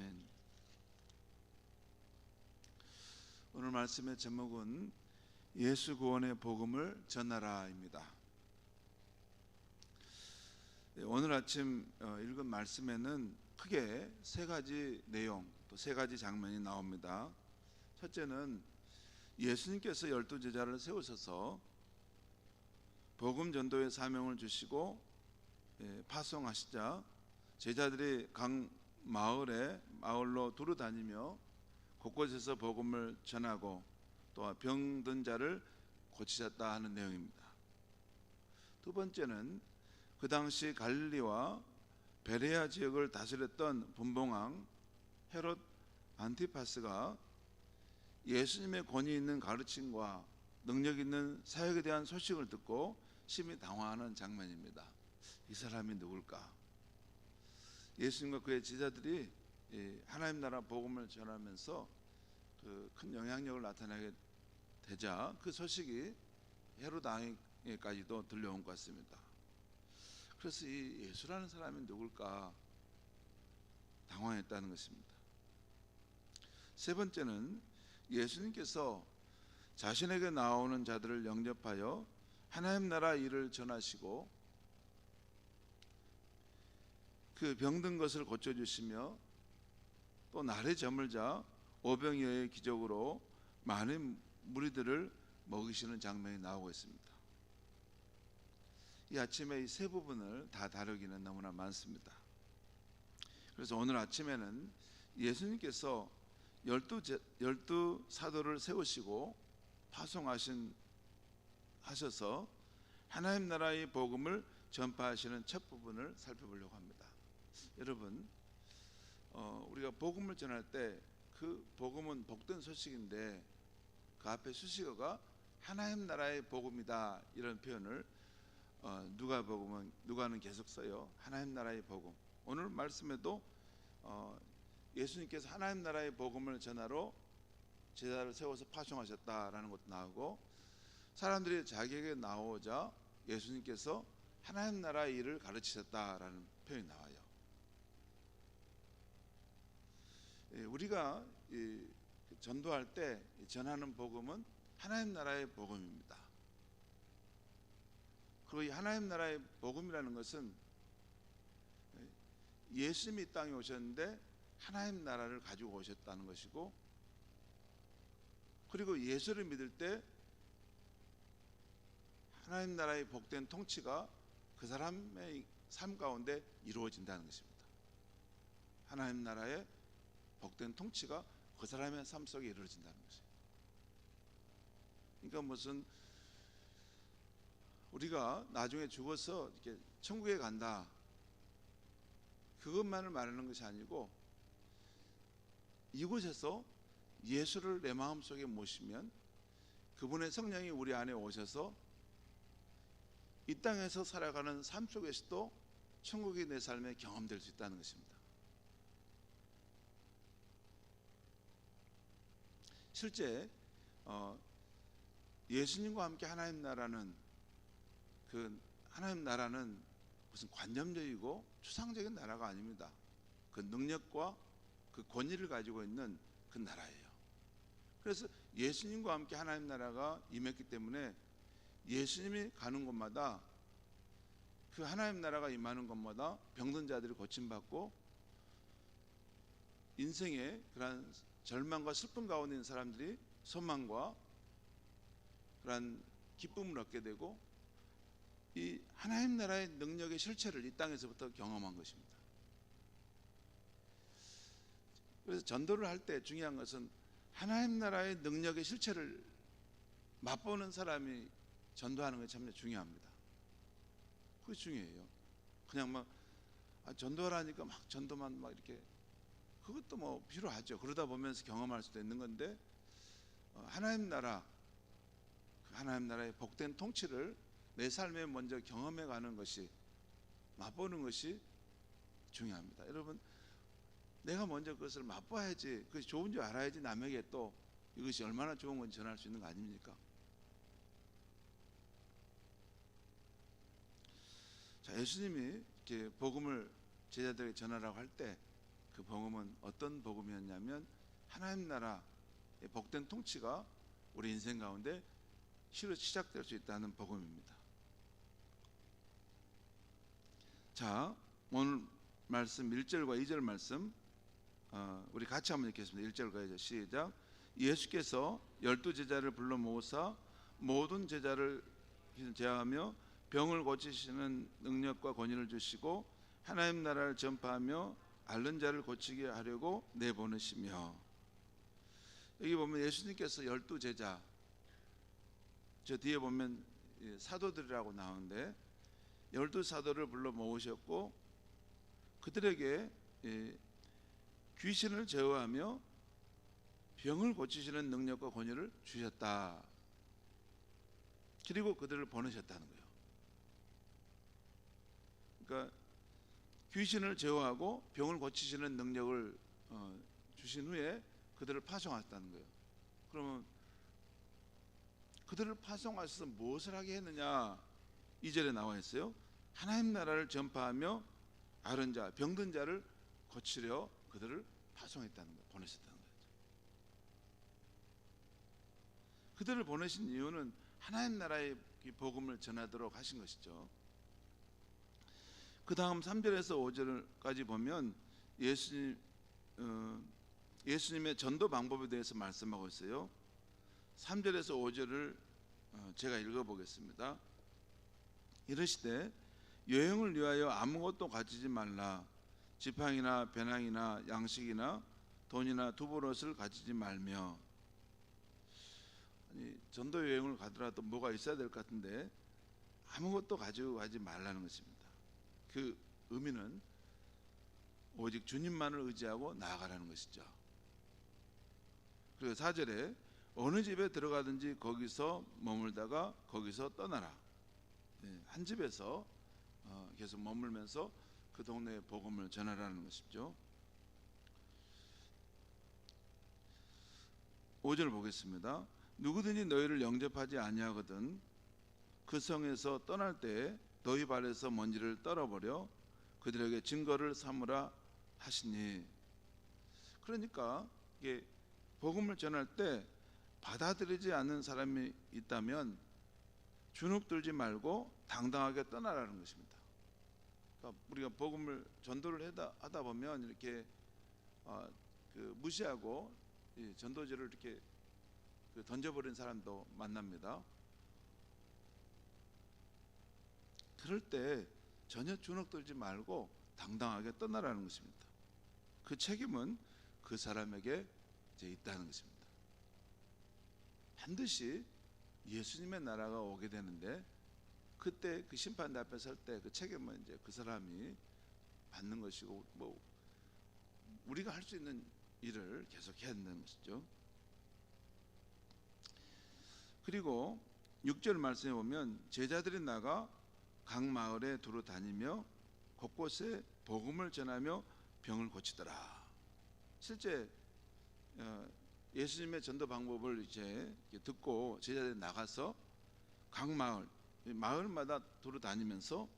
아멘. 오늘 말씀의 제목은 예수 구원의 복음을 전하라입니다. 오늘 아침 읽은 말씀에는 크게 세 가지 내용, 또 세 가지 장면이 나옵니다. 첫째는 예수님께서 12제자를 세우셔서 복음 전도의 사명을 주시고 파송하시자 제자들이 각 마을로 두루 다니며 곳곳에서 복음을 전하고 또 병든 자를 고치셨다 하는 내용입니다. 두 번째는 그 당시 갈릴리와 베레아 지역을 다스렸던 분봉왕 헤롯 안티파스가 예수님의 권위 있는 가르침과 능력 있는 사역에 대한 소식을 듣고 심히 당황하는 장면입니다. 이 사람이 누굴까? 예수님과 그의 제자들이 하나님 나라 복음을 전하면서 그 큰 영향력을 나타내게 되자 그 소식이 헤롯 왕에까지도 들려온 것 같습니다. 그래서 이 예수라는 사람이 누굴까 당황했다는 것입니다. 세 번째는 예수님께서 자신에게 나오는 자들을 영접하여 하나님 나라 일을 전하시고 그 병든 것을 고쳐주시며 또 날이 저물자 오병이어의 기적으로 많은 무리들을 먹이시는 장면이 나오고 있습니다. 이 아침에 이 세 부분을 다 다루기는 너무나 많습니다. 그래서 오늘 아침에는 예수님께서 12 사도를 세우시고 파송하셔서 하나님 나라의 복음을 전파하시는 첫 부분을 살펴보려고 합니다. 여러분, 우리가 복음을 전할 때 그 복음은 복된 소식인데 그 앞에 수식어가 하나님 나라의 복음이다 이런 표현을 누가는 계속 써요. 하나님 나라의 복음. 오늘 말씀에도 예수님께서 하나님 나라의 복음을 전하러 제자를 세워서 파송하셨다라는 것도 나오고 사람들이 자기에게 나오자 예수님께서 하나님 나라의 일을 가르치셨다라는 표현이 나와요. 우리가 전도할 때 전하는 복음은 하나님 나라의 복음입니다. 그리고 이 하나님 나라의 복음이라는 것은 예수님이 이 땅에 오셨는데 하나님 나라를 가지고 오셨다는 것이고, 그리고 예수를 믿을 때 하나님 나라의 복된 통치가 그 사람의 삶 가운데 이루어진다는 것입니다. 하나님 나라의 복된 통치가 그 사람의 삶 속에 이루어진다는 것이에요. 그러니까 무슨 우리가 나중에 죽어서 이렇게 천국에 간다 그것만을 말하는 것이 아니고 이곳에서 예수를 내 마음속에 모시면 그분의 성령이 우리 안에 오셔서 이 땅에서 살아가는 삶 속에서도 천국이 내 삶에 경험될 수 있다는 것입니다. 실제 예수님과 함께 하나님 나라는 무슨 관념적이고 추상적인 나라가 아닙니다. 그 능력과 그 권위를 가지고 있는 그 나라예요. 그래서 예수님과 함께 하나님 나라가 임했기 때문에 예수님이 가는 곳마다 그 하나님 나라가 임하는 곳마다 병든 자들이 고침받고 인생의 그러한 절망과 슬픔 가운데 있는 사람들이 소망과 그러한 기쁨을 얻게 되고 이 하나님 나라의 능력의 실체를 이 땅에서부터 경험한 것입니다. 그래서 전도를 할 때 중요한 것은 하나님 나라의 능력의 실체를 맛보는 사람이 전도하는 것이 참 중요합니다. 그게 중요해요. 그냥 막 전도하라니까 막 전도만 막 이렇게 그것도 뭐 필요하죠. 그러다 보면서 경험할 수도 있는 건데 하나님 나라의 복된 통치를 내 삶에 먼저 경험해 가는 것이, 맛보는 것이 중요합니다. 여러분, 내가 먼저 그것을 맛봐야지, 그것이 좋은 줄 알아야지 남에게 또 이것이 얼마나 좋은 건지 전할 수 있는 거 아닙니까? 자, 예수님이 이렇게 복음을 제자들에게 전하라고 할 때 그 복음은 어떤 복음이었냐면 하나님 나라의 복된 통치가 우리 인생 가운데 시작될 수 있다는 복음입니다. 자, 오늘 말씀 1절과 2절 말씀 우리 같이 한번 읽겠습니다. 1절과 2절 시작. 예수께서 12제자를 불러 모으사 모든 제자를 제하며 병을 고치시는 능력과 권위를 주시고 하나님 나라를 전파하며 앓는 자를 고치게 하려고 내보내시며. 여기 보면 예수님께서 12제자, 저 뒤에 보면 사도들이라고 나오는데 12사도를 불러 모으셨고 그들에게 귀신을 제어하며 병을 고치시는 능력과 권위를 주셨다. 그리고 그들을 보내셨다는 거예요. 그러니까 귀신을 제어하고 병을 고치시는 능력을 주신 후에 그들을 파송하셨다는 거예요. 그러면 그들을 파송하셔서 무엇을 하게 했느냐? 2절에 나와 있어요. 하나님 나라를 전파하며 앓은 자, 병든 자를 고치려 그들을 파송했다는 거예요. 보내셨다는 거예요. 그들을 보내신 이유는 하나님 나라의 복음을 전하도록 하신 것이죠. 그 다음 3절에서 5절까지 보면 예수님의 전도 방법에 대해서 말씀하고 있어요. 3절에서 5절을 제가 읽어보겠습니다. 이르시되 여행을 위하여 아무것도 가지지 말라. 지팡이나 배낭이나 양식이나 돈이나 두보롯을 가지지 말며. 아니, 전도 여행을 가더라도 뭐가 있어야 될 것 같은데 아무것도 가지고 가지 말라는 것입니다. 그 의미는 오직 주님만을 의지하고 나아가라는 것이죠. 그리고 4절에 어느 집에 들어가든지 거기서 머물다가 거기서 떠나라. 한 집에서 계속 머물면서 그 동네의 복음을 전하라는 것이죠. 5절 보겠습니다. 누구든지 너희를 영접하지 아니하거든 그 성에서 떠날 때에 너희 발에서 먼지를 떨어버려 그들에게 증거를 삼으라 하시니. 그러니까 이게 복음을 전할 때 받아들이지 않는 사람이 있다면 주눅 들지 말고 당당하게 떠나라는 것입니다. 그러니까 우리가 복음을 전도를 하다 보면 이렇게 무시하고 전도지를 이렇게 던져버린 사람도 만납니다. 그럴 때 전혀 주눅 들지 말고 당당하게 떠나라는 것입니다. 그 책임은 그 사람에게 이제 있다는 것입니다. 반드시 예수님의 나라가 오게 되는데 그때 그 심판대 앞에 설 때 그 책임은 이제 그 사람이 받는 것이고 뭐 우리가 할 수 있는 일을 계속 해야 된다는 것이죠. 그리고 6절 말씀에 보면 제자들이 나가 각 마을에 두루 다니며 곳곳에 복음을 전하며 병을 고치더라. 실제 예수님의 전도 방법을 이제 듣고 제자들이 나가서 각 마을마다 두루 다니면서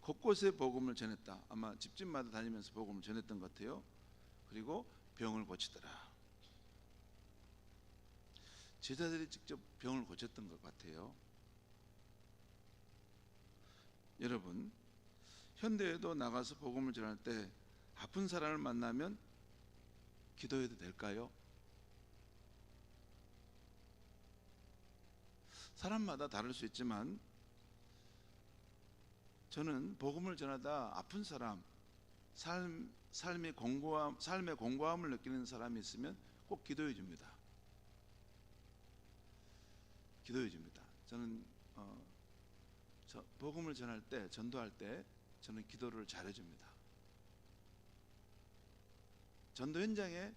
곳곳에 복음을 전했다. 아마 집집마다 다니면서 복음을 전했던 것 같아요. 그리고 병을 고치더라. 제자들이 직접 병을 고쳤던 것 같아요. 여러분, 현대에도 나가서 복음을 전할 때 아픈 사람을 만나면 기도해도 될까요? 사람마다 다를 수 있지만 저는 복음을 전하다 아픈 사람, 삶의 공고함을 느끼는 사람이 있으면 꼭 기도해 줍니다. 기도해 줍니다. 저는 복음을 전할 때, 전도할 때 저는 기도를 잘해 줍니다. 전도 현장에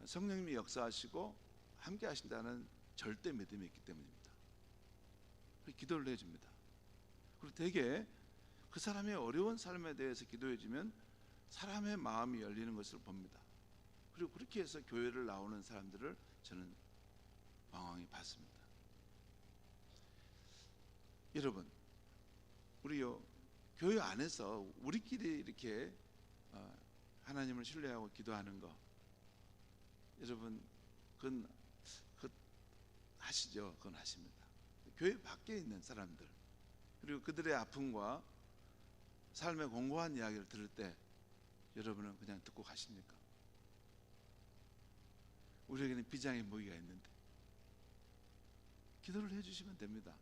성령님이 역사하시고 함께 하신다는 절대 믿음이 있기 때문입니다. 기도를 해줍니다. 그리고 되게 그 사람의 어려운 삶에 대해서 기도해주면 사람의 마음이 열리는 것을 봅니다. 그리고 그렇게 해서 교회를 나오는 사람들을 저는 방황히 봤습니다. 여러분, 우리 교회 안에서 우리끼리 이렇게 하나님을 신뢰하고 기도하는 거, 여러분 그건 하시죠. 그건 하십니다. 교회 밖에 있는 사람들, 그리고 그들의 아픔과 삶의 공고한 이야기를 들을 때 여러분은 그냥 듣고 가십니까? 우리에게는 비장의 무기가 있는데 기도를 해주시면 됩니다.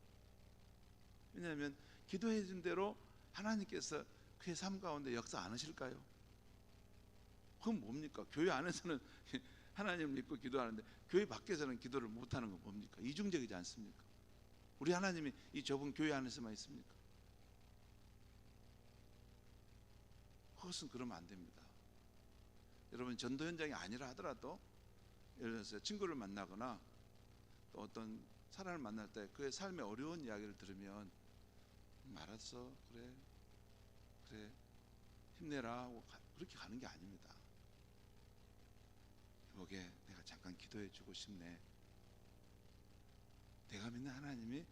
왜냐하면 기도해 준 대로 하나님께서 그의 삶 가운데 역사 안 하실까요? 그건 뭡니까? 교회 안에서는 하나님을 믿고 기도하는데 교회 밖에서는 기도를 못하는 건 뭡니까? 이중적이지 않습니까? 우리 하나님이 이 좁은 교회 안에서만 있습니까? 그것은 그러면 안 됩니다. 여러분, 전도 현장이 아니라 하더라도 예를 들어서 친구를 만나거나 또 어떤 사람을 만날 때 그의 삶의 어려운 이야기를 들으면 알았어, 그래 힘내라 하고 그렇게 가는 게 아닙니다. 여보게, 내가 잠깐 기도해 주고 싶네. 내가 믿는 하나님이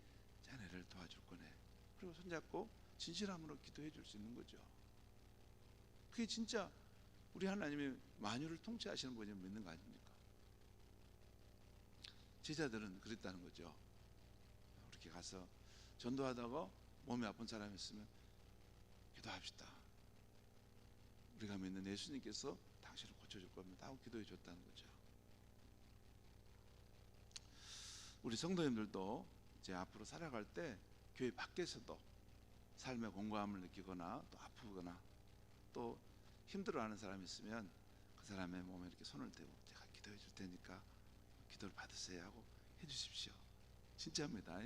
자네를 도와줄 거네. 그리고 손잡고 진실함으로 기도해 줄 수 있는 거죠. 그게 진짜 우리 하나님이 만유를 통치하시는 분이 믿는 거 아닙니까? 제자들은 그랬다는 거죠. 이렇게 가서 전도하다가 몸이 아픈 사람이 있으면 기도합시다. 우리가 믿는 예수님께서 당신을 고쳐줄 겁니다 하고 기도해 줬다는 거죠. 우리 성도님들도 이제 앞으로 살아갈 때 교회 밖에서도 삶의 공고함을 느끼거나 또 아프거나 또 힘들어하는 사람이 있으면 그 사람의 몸에 이렇게 손을 대고 제가 기도해 줄 테니까 기도를 받으세요 하고 해주십시오. 진짜입니다.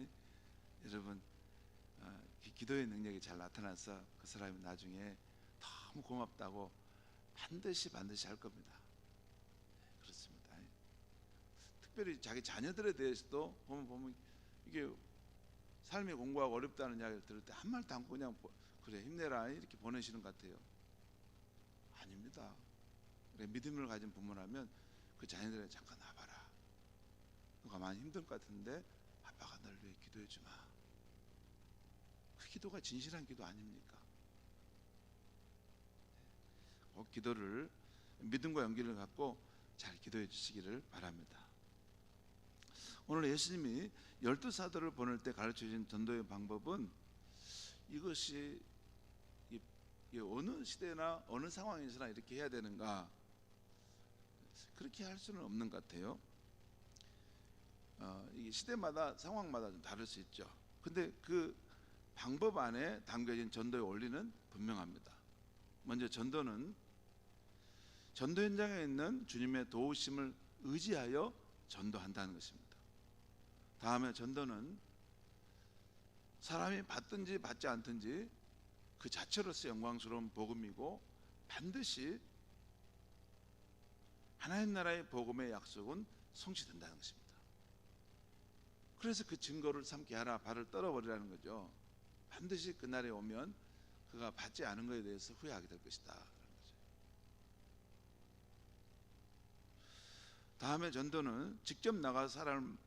여러분, 기도의 능력이 잘 나타나서 그 사람이 나중에 너무 고맙다고 반드시 할 겁니다. 그렇습니다. 특별히 자기 자녀들에 대해서도 보면 이게 삶이 공고하고 어렵다는 이야기를 들을 때 한 말도 않고 그냥 그래 힘내라 이렇게 보내시는 것 같아요. 아닙니다. 믿음을 가진 부모라면 그 자녀들에게 잠깐 와봐라. 너가 많이 힘들 것 같은데 아빠가 널 위해 기도해 주마. 그 기도가 진실한 기도 아닙니까? 꼭 기도를 믿음과 용기를 갖고 잘 기도해 주시기를 바랍니다. 오늘 예수님이 12사도를 보낼 때 가르쳐주신 전도의 방법은 이것이 어느 시대나 어느 상황에서나 이렇게 해야 되는가, 그렇게 할 수는 없는 것 같아요. 이게 시대마다 상황마다 좀 다를 수 있죠. 근데 그 방법 안에 담겨진 전도의 원리는 분명합니다. 먼저 전도는 전도 현장에 있는 주님의 도우심을 의지하여 전도한다는 것입니다. 다음에 전도는 사람이 받든지 받지 않든지 그 자체로서 영광스러운 복음이고 반드시 하나님 나라의 복음의 약속은 성취된다는 것입니다. 그래서 그 증거를 삼게 하라, 발을 떨어버리라는 거죠. 반드시 그날에 오면 그가 받지 않은 것에 대해서 후회하게 될 것이다 라는 거죠. 다음에 전도는 직접 나가서 사람을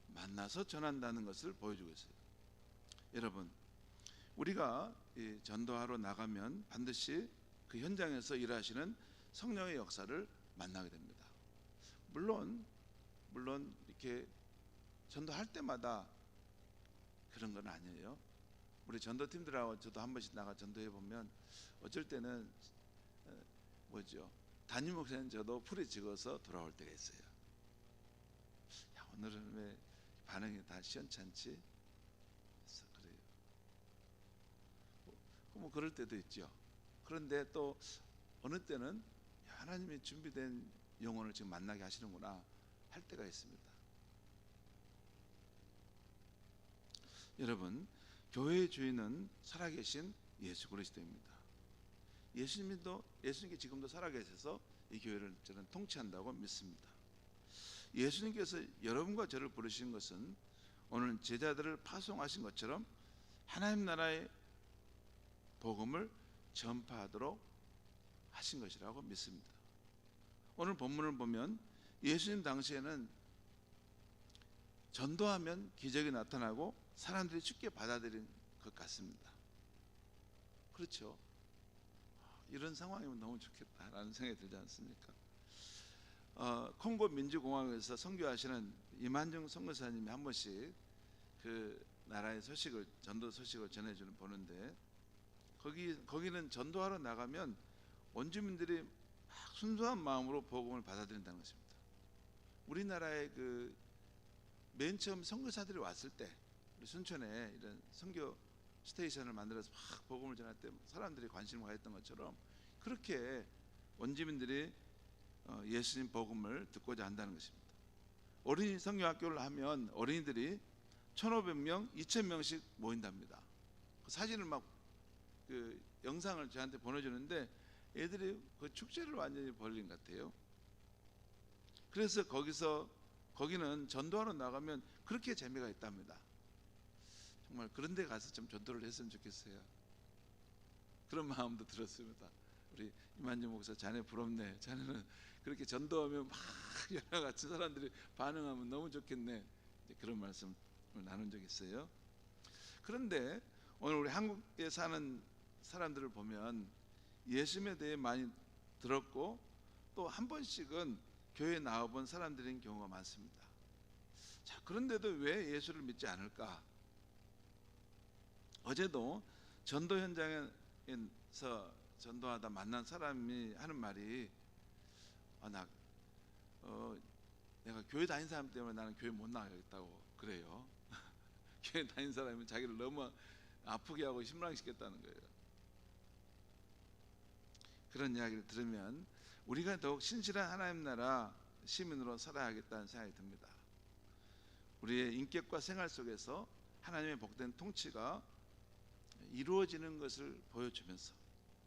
만나서 전한다는 것을 보여주고 있어요. 여러분, 우리가 전도하러 나가면 반드시 그 현장에서 일하시는 성령의 역사를 만나게 됩니다. 물론 이렇게 전도할 때마다 그런 건 아니에요. 우리 전도팀들하고 저도 한 번씩 나가 전도해 보면 어쩔 때는 담임 목사님 저도 풀이 적어서 돌아올 때가 있어요. 야, 오늘은 왜 반응이 다 시원찮지? 그래요. 뭐 그럴 때도 있죠. 그런데 또 어느 때는 하나님이 준비된 영혼을 지금 만나게 하시는구나 할 때가 있습니다. 여러분, 교회의 주인은 살아계신 예수 그리스도입니다. 예수님께 지금도 살아계셔서 이 교회를 저는 통치한다고 믿습니다. 예수님께서 여러분과 저를 부르신 것은 오늘 제자들을 파송하신 것처럼 하나님 나라의 복음을 전파하도록 하신 것이라고 믿습니다. 오늘 본문을 보면 예수님 당시에는 전도하면 기적이 나타나고 사람들이 쉽게 받아들인 것 같습니다. 그렇죠? 이런 상황이면 너무 좋겠다라는 생각이 들지 않습니까? 콩고 민주공화국에서 선교하시는 이만정 선교사님이 한 번씩 그 나라의 소식을, 전도 소식을 전해주는 보는데, 거기는 전도하러 나가면 원주민들이 막 순수한 마음으로 복음을 받아들인다는 것입니다. 우리나라에 그 맨 처음 선교사들이 왔을 때 우리 순천에 이런 선교 스테이션을 만들어서 막 복음을 전할 때 사람들이 관심을 가졌던 것처럼, 그렇게 원주민들이 예수님 복음을 듣고자 한다는 것입니다. 어린이 선교학교를 하면 어린이들이 1,500명, 2,000명씩 모인답니다. 그 사진을 막 그 영상을 저한테 보내주는데 애들이 그 축제를 완전히 벌린 것 같아요. 그래서 거기는 전도하러 나가면 그렇게 재미가 있답니다. 정말 그런 데 가서 좀 전도를 했으면 좋겠어요. 그런 마음도 들었습니다. 우리 이만정 목사, 자네 부럽네. 자네는 그렇게 전도하면 막 여러 같은 사람들이 반응하면 너무 좋겠네. 그런 말씀을 나눈 적이 있어요. 그런데 오늘 우리 한국에 사는 사람들을 보면 예수님에 대해 많이 들었고 또 한 번씩은 교회에 나와본 사람들인 경우가 많습니다. 자, 그런데도 왜 예수를 믿지 않을까? 어제도 전도 현장에서 전도하다 만난 사람이 하는 말이, 내가 교회 다닌 사람 때문에 나는 교회 못 나가겠다고 그래요. 교회 다닌 사람은 자기를 너무 아프게 하고 실망시켰다는 거예요. 그런 이야기를 들으면 우리가 더욱 신실한 하나님 나라 시민으로 살아야겠다는 생각이 듭니다. 우리의 인격과 생활 속에서 하나님의 복된 통치가 이루어지는 것을 보여주면서,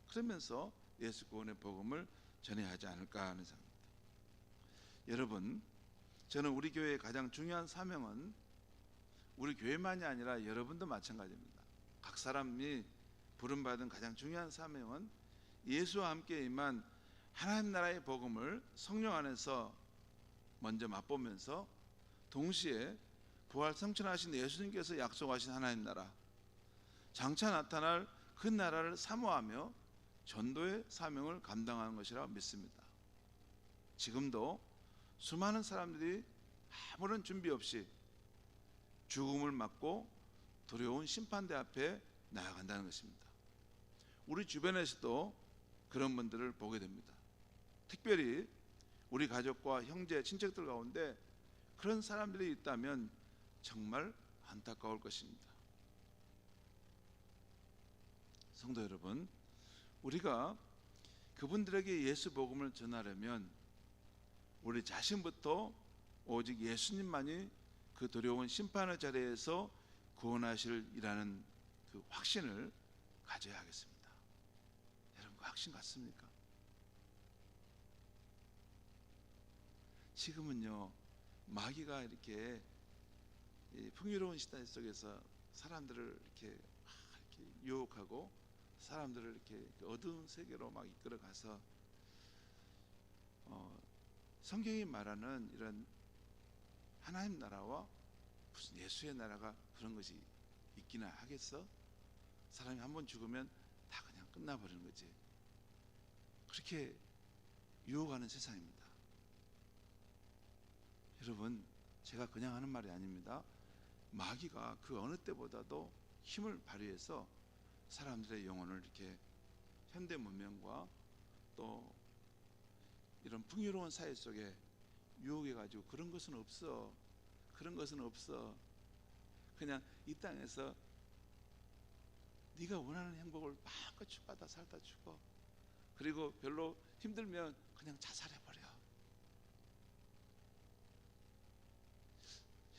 그러면서 예수 구원의 복음을 전해야 하지 않을까 하는 생각입니다. 여러분, 저는 우리 교회의 가장 중요한 사명은 우리 교회만이 아니라 여러분도 마찬가지입니다. 각 사람이 부름받은 가장 중요한 사명은 예수와 함께 임한 하나님 나라의 복음을 성령 안에서 먼저 맛보면서 동시에 부활 성천하신 예수님께서 약속하신 하나님 나라, 장차 나타날 그 나라를 사모하며 전도의 사명을 감당하는 것이라 믿습니다. 지금도 수많은 사람들이 아무런 준비 없이 죽음을 맞고 두려운 심판대 앞에 나아간다는 것입니다. 우리 주변에서도 그런 분들을 보게 됩니다. 특별히 우리 가족과 형제, 친척들 가운데 그런 사람들이 있다면 정말 안타까울 것입니다. 성도 여러분, 우리가 그분들에게 예수 복음을 전하려면 우리 자신부터 오직 예수님만이 그 두려운 심판의 자리에서 구원하실이라는 그 확신을 가져야 하겠습니다. 여러분, 그 확신 같습니까? 지금은요, 마귀가 이렇게 풍요로운 시대 속에서 사람들을 이렇게 유혹하고 사람들을 이렇게 어두운 세계로 막 이끌어가서 성경이 말하는 이런 하나님 나라와 무슨 예수의 나라가 그런 것이 있기나 하겠어? 사람이 한번 죽으면 다 그냥 끝나버리는 거지. 그렇게 유혹하는 세상입니다. 여러분, 제가 그냥 하는 말이 아닙니다. 마귀가 그 어느 때보다도 힘을 발휘해서 사람들의 영혼을 이렇게 현대 문명과 또 이런 풍요로운 사회 속에 유혹해가지고 그런 것은 없어, 그런 것은 없어, 그냥 이 땅에서 네가 원하는 행복을 마음껏 축하다 살다 죽어, 그리고 별로 힘들면 그냥 자살해버려.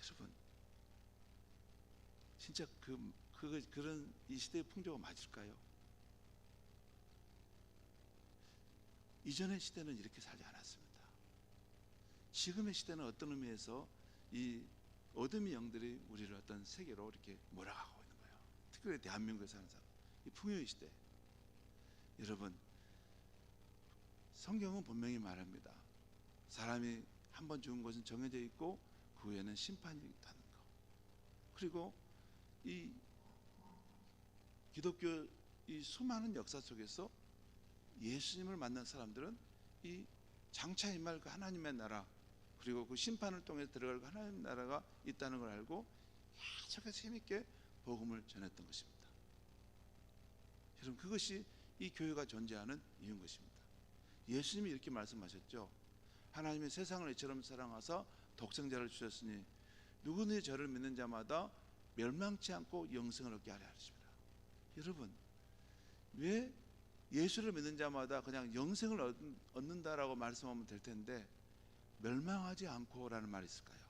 여러분, 진짜 그런 이 시대의 풍조가 맞을까요? 이전의 시대는 이렇게 살지 않았습니다. 지금의 시대는 어떤 의미에서 이 어둠의 영들이 우리를 어떤 세계로 이렇게 몰아가고 있는 거예요. 특별히 대한민국에 사는 사람, 이 풍요의 시대. 여러분, 성경은 분명히 말합니다. 사람이 한 번 죽은 것은 정해져 있고 그 후에는 심판이 있다는 거. 그리고 이 기독교 이 수많은 역사 속에서 예수님을 만난 사람들은 이 장차 임할 그 하나님의 나라, 그리고 그 심판을 통해 들어갈 그 하나님의 나라가 있다는 걸 알고 계속해서 힘있게 복음을 전했던 것입니다. 여러분, 그것이 이 교회가 존재하는 이유인 것입니다. 예수님이 이렇게 말씀하셨죠. 하나님이 세상을 이처럼 사랑하사 독생자를 주셨으니 누구든지 저를 믿는 자마다 멸망치 않고 영생을 얻게 하려 하십니다. 여러분, 왜 예수를 믿는 자마다 그냥 영생을 얻는다라고 말씀하면 될 텐데 멸망하지 않고라는 말이 있을까요?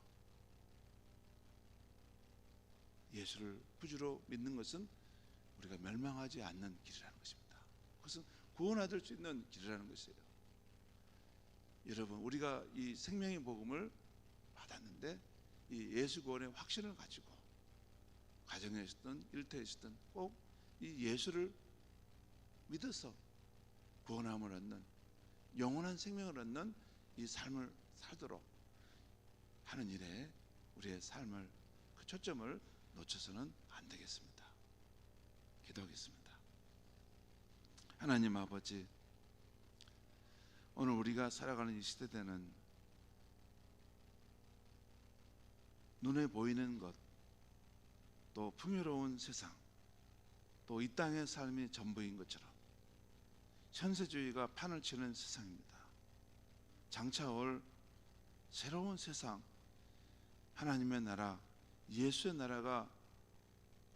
예수를 구주로 믿는 것은 우리가 멸망하지 않는 길이라는 것입니다. 그것은 구원 얻을 수 있는 길이라는 것이에요. 여러분, 우리가 이 생명의 복음을 받았는데 이 예수 구원의 확신을 가지고 가정에서든 일터에서든 꼭 이 예수를 믿어서 구원함을 얻는 영원한 생명을 얻는 이 삶을 살도록 하는 일에 우리의 삶을, 그 초점을 놓쳐서는 안 되겠습니다. 기도하겠습니다. 하나님 아버지, 오늘 우리가 살아가는 이 시대대는 눈에 보이는 것, 또 풍요로운 세상, 또 이 땅의 삶이 전부인 것처럼 현세주의가 판을 치는 세상입니다. 장차 올 새로운 세상, 하나님의 나라, 예수의 나라가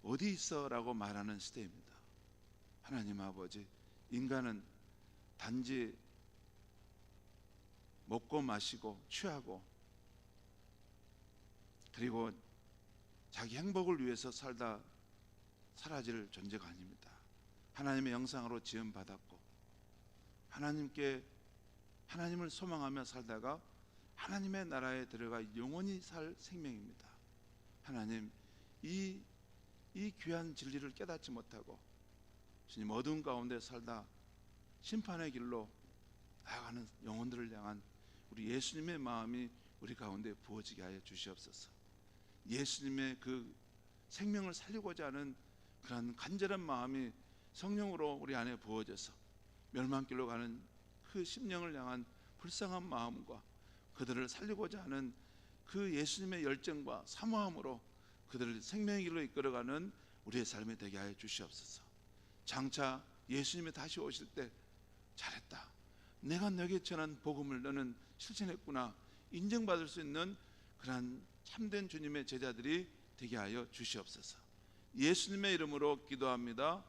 어디 있어? 라고 말하는 시대입니다. 하나님 아버지, 인간은 단지 먹고 마시고 취하고 그리고 자기 행복을 위해서 살다 사라질 존재가 아닙니다. 하나님의 형상으로 지음받았고 하나님을 소망하며 살다가 하나님의 나라에 들어가 영원히 살 생명입니다. 하나님, 이 귀한 진리를 깨닫지 못하고 주님 어두운 가운데 살다 심판의 길로 나아가는 영혼들을 향한 우리 예수님의 마음이 우리 가운데 부어지게 하여 주시옵소서. 예수님의 그 생명을 살리고자 하는 그런 간절한 마음이 성령으로 우리 안에 부어져서 멸망길로 가는 그 심령을 향한 불쌍한 마음과 그들을 살리고자 하는 그 예수님의 열정과 사모함으로 그들을 생명의 길로 이끌어가는 우리의 삶이 되게 하여 주시옵소서. 장차 예수님이 다시 오실 때 잘했다, 내가 너에게 전한 복음을 너는 실천했구나 인정받을 수 있는 그러한 참된 주님의 제자들이 되게 하여 주시옵소서. 예수님의 이름으로 기도합니다.